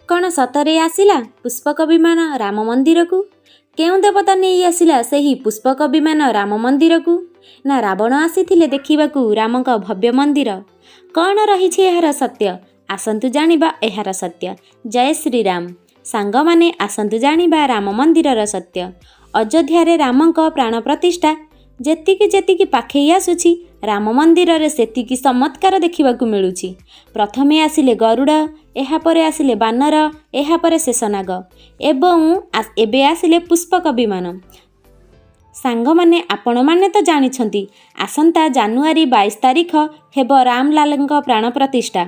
କ'ଣ ସତରେ ଆସିଲା ପୁଷ୍ପକ ବିମାନ ରାମ ମନ୍ଦିରକୁ? କେଉଁ ଦେବତା ନେଇ ଆସିଲା ସେହି ପୁଷ୍ପକ ବିମାନ ରାମ ମନ୍ଦିରକୁ? ନା ରାବଣ ଆସିଥିଲେ ଦେଖିବାକୁ ରାମଙ୍କ ଭବ୍ୟ ମନ୍ଦିର? କ'ଣ ରହିଛି ଏହାର ସତ୍ୟ? ଆସନ୍ତୁ ଜାଣିବା ଏହାର ସତ୍ୟ। ଜୟ ଶ୍ରୀରାମ। ସାଙ୍ଗମାନେ ଆସନ୍ତୁ ଜାଣିବା ରାମ ମନ୍ଦିରର ସତ୍ୟ। ଅଯୋଧ୍ୟାରେ ରାମଙ୍କ ପ୍ରାଣ ପ୍ରତିଷ୍ଠା ଯେତିକି ଯେତିକି ପାଖେଇ ଆସୁଛି, ରାମ ମନ୍ଦିରରେ ସେତିକି ଚମତ୍କାର ଦେଖିବାକୁ ମିଳୁଛି। ପ୍ରଥମେ ଆସିଲେ ଗରୁଡ଼, ଏହାପରେ ଆସିଲେ ବାନର, ଏହାପରେ ଶେଷନାଗ ଏବଂ ଏବେ ଆସିଲେ ପୁଷ୍ପକ ବିମାନ। ସାଙ୍ଗମାନେ ଆପଣମାନେ ତ ଜାଣିଛନ୍ତି, ଆସନ୍ତା ଜାନୁଆରୀ 22 ତାରିଖ ହେବ ରାମଲାଲଙ୍କ ପ୍ରାଣ ପ୍ରତିଷ୍ଠା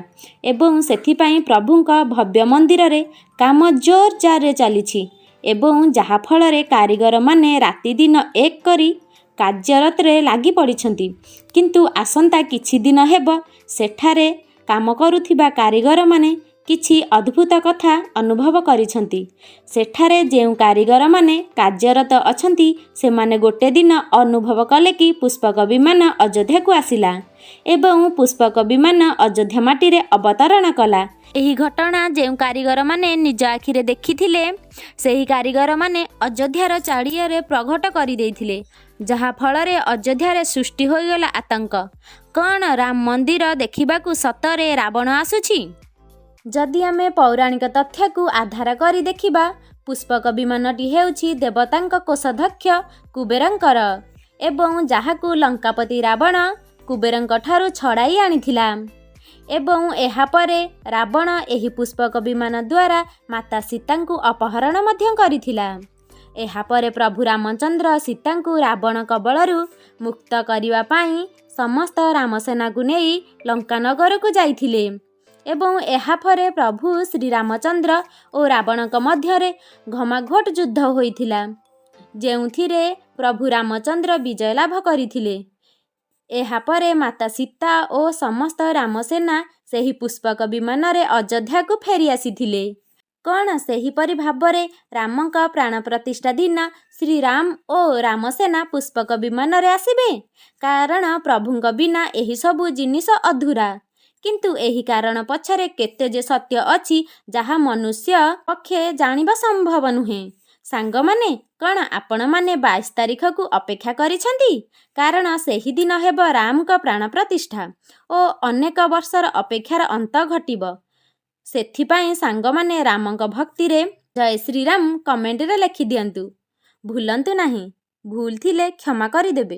ଏବଂ ସେଥିପାଇଁ ପ୍ରଭୁଙ୍କ ଭବ୍ୟ ମନ୍ଦିରରେ କାମ ଜୋରଜାରରେ ଚାଲିଛି ଏବଂ ଯାହାଫଳରେ କାରିଗରମାନେ ରାତିଦିନ ଏକ କରି କାର୍ଯ୍ୟରତରେ ଲାଗି ପଡ଼ିଛନ୍ତି। କିନ୍ତୁ ଆସନ୍ତା କିଛି ଦିନ ହେବ ସେଠାରେ କାମ କରୁଥିବା କାରିଗରମାନେ କିଛି ଅଦ୍ଭୁତ କଥା ଅନୁଭବ କରିଛନ୍ତି। ସେଠାରେ ଯେଉଁ କାରିଗରମାନେ କାର୍ଯ୍ୟରତ ଅଛନ୍ତି ସେମାନେ ଗୋଟେ ଦିନ ଅନୁଭବ କଲେ କି ପୁଷ୍ପକ ବିମାନ ଅଯୋଧ୍ୟାକୁ ଆସିଲା ଏବଂ ପୁଷ୍ପକ ବିମାନ ଅଯୋଧ୍ୟା ମାଟିରେ ଅବତରଣ କଲା। ଏହି ଘଟଣା ଯେଉଁ କାରିଗରମାନେ ନିଜ ଆଖିରେ ଦେଖିଥିଲେ, ସେହି କାରିଗରମାନେ ଅଯୋଧ୍ୟାର ଚାରିଆଡ଼େ ପ୍ରଘଟ କରିଦେଇଥିଲେ, ଯାହାଫଳରେ ଅଯୋଧ୍ୟାରେ ସୃଷ୍ଟି ହୋଇଗଲା ଆତଙ୍କ। କ'ଣ ରାମ ମନ୍ଦିର ଦେଖିବାକୁ ସତରେ ରାବଣ ଆସୁଛି? ଯଦି ଆମେ ପୌରାଣିକ ତଥ୍ୟକୁ ଆଧାର କରି ଦେଖିବା, ପୁଷ୍ପକ ବିମାନଟି ହେଉଛି ଦେବତାଙ୍କ କୋଷାଧ୍ୟକ୍ଷ କୁବେରଙ୍କର ଏବଂ ଯାହାକୁ ଲଙ୍କାପତି ରାବଣ କୁବେରଙ୍କ ଠାରୁ ଛଡ଼ାଇ ଆଣିଥିଲା ଏବଂ ଏହାପରେ ରାବଣ ଏହି ପୁଷ୍ପକ ବିମାନ ଦ୍ୱାରା ମାତା ସୀତାଙ୍କୁ ଅପହରଣ ମଧ୍ୟ କରିଥିଲା। ଏହାପରେ ପ୍ରଭୁ ରାମଚନ୍ଦ୍ର ସୀତାଙ୍କୁ ରାବଣ କବଳରୁ ମୁକ୍ତ କରିବା ପାଇଁ ସମସ୍ତ ରାମସେନାକୁ ନେଇ ଲଙ୍କାନଗରକୁ ଯାଇଥିଲେ ଏବଂ ଏହାପରେ ପ୍ରଭୁ ଶ୍ରୀରାମଚନ୍ଦ୍ର ଓ ରାବଣଙ୍କ ମଧ୍ୟରେ ଘମାଘୋଟ ଯୁଦ୍ଧ ହୋଇଥିଲା, ଯେଉଁଥିରେ ପ୍ରଭୁ ରାମଚନ୍ଦ୍ର ବିଜୟ ଲାଭ କରିଥିଲେ। ଏହାପରେ ମାତା ସୀତା ଓ ସମସ୍ତ ରାମସେନା ସେହି ପୁଷ୍ପକ ବିମାନରେ ଅଯୋଧ୍ୟାକୁ ଫେରି ଆସିଥିଲେ। କ'ଣ ସେହିପରି ଭାବରେ ରାମଙ୍କ ପ୍ରାଣ ପ୍ରତିଷ୍ଠା ଦିନ ଶ୍ରୀରାମ ଓ ରାମସେନା ପୁଷ୍ପକ ବିମାନରେ ଆସିବେ? କାରଣ ପ୍ରଭୁଙ୍କ ବିନା ଏହିସବୁ ଜିନିଷ ଅଧୁରା। କିନ୍ତୁ ଏହି କାରଣ ପଛରେ କେତେ ଯେ ସତ୍ୟ ଅଛି ଯାହା ମନୁଷ୍ୟ ପକ୍ଷେ ଜାଣିବା ସମ୍ଭବ ନୁହେଁ। ସାଙ୍ଗମାନେ, କ'ଣ ଆପଣମାନେ 22 ତାରିଖକୁ ଅପେକ୍ଷା କରିଛନ୍ତି? କାରଣ ସେହିଦିନ ହେବ ରାମଙ୍କ ପ୍ରାଣ ପ୍ରତିଷ୍ଠା ଓ ଅନେକ ବର୍ଷର ଅପେକ୍ଷାର ଅନ୍ତ ଘଟିବ। ସେଥିପାଇଁ ସାଙ୍ଗମାନେ ରାମଙ୍କ ଭକ୍ତିରେ ଜୟ ଶ୍ରୀରାମ କମେଣ୍ଟରେ ଲେଖିଦିଅନ୍ତୁ। ଭୁଲନ୍ତୁ ନାହିଁ, ଭୁଲ ଥିଲେ କ୍ଷମା କରିଦେବେ।